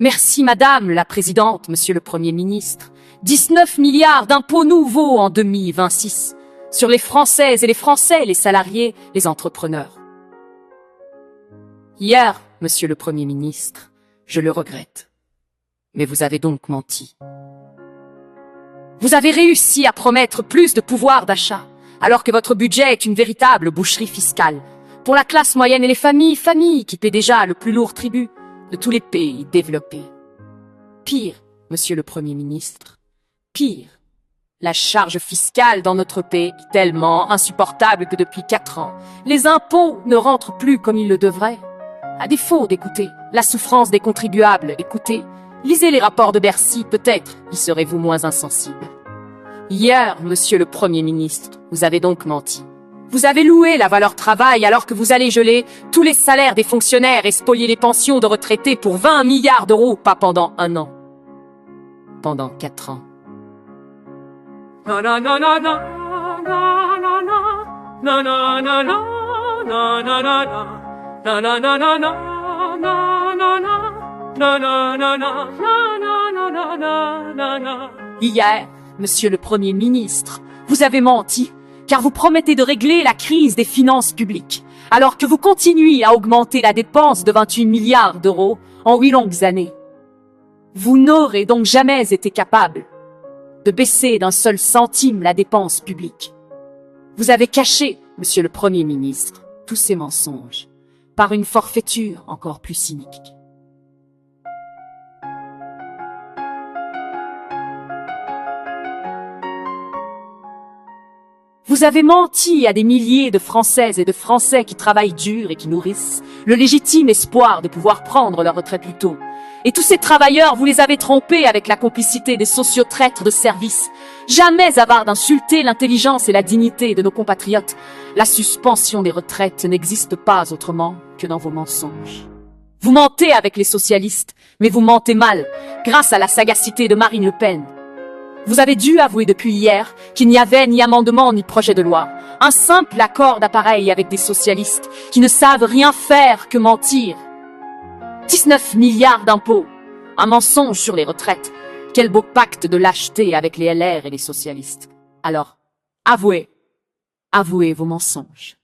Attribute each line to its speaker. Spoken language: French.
Speaker 1: Merci Madame la Présidente, Monsieur le Premier ministre. 19 milliards d'impôts nouveaux en 2026 sur les Françaises et les Français, les salariés, les entrepreneurs. Hier, Monsieur le Premier ministre, je le regrette, mais vous avez donc menti. Vous avez réussi à promettre plus de pouvoir d'achat, alors que votre budget est une véritable boucherie fiscale pour la classe moyenne et les familles qui paient déjà le plus lourd tribut de tous les pays développés. Pire, Monsieur le Premier ministre, pire, la charge fiscale dans notre pays est tellement insupportable que depuis 4 ans, les impôts ne rentrent plus comme ils le devraient. À défaut d'écouter la souffrance des contribuables, écoutez, lisez les rapports de Bercy, peut-être y serez-vous moins insensible. Hier, Monsieur le Premier ministre, vous avez donc menti. Vous avez loué la valeur travail alors que vous allez geler tous les salaires des fonctionnaires et spolier les pensions de retraités pour 20 milliards d'euros, pas pendant 1 an. Pendant 4 ans. Hier, Monsieur le Premier ministre, vous avez menti, car vous promettez de régler la crise des finances publiques, alors que vous continuez à augmenter la dépense de 28 milliards d'euros en 8 longues années. Vous n'aurez donc jamais été capable de baisser d'un seul centime la dépense publique. Vous avez caché, Monsieur le Premier ministre, tous ces mensonges par une forfaiture encore plus cynique. Vous avez menti à des milliers de Françaises et de Français qui travaillent dur et qui nourrissent le légitime espoir de pouvoir prendre leur retraite plus tôt. Et tous ces travailleurs, vous les avez trompés avec la complicité des sociotraîtres de service. Jamais avare d'insulter l'intelligence et la dignité de nos compatriotes. La suspension des retraites n'existe pas autrement que dans vos mensonges. Vous mentez avec les socialistes, mais vous mentez mal, grâce à la sagacité de Marine Le Pen. Vous avez dû avouer depuis hier qu'il n'y avait ni amendement ni projet de loi. Un simple accord d'appareil avec des socialistes qui ne savent rien faire que mentir. 19 milliards d'impôts, un mensonge sur les retraites. Quel beau pacte de lâcheté avec les LR et les socialistes. Alors, avouez vos mensonges.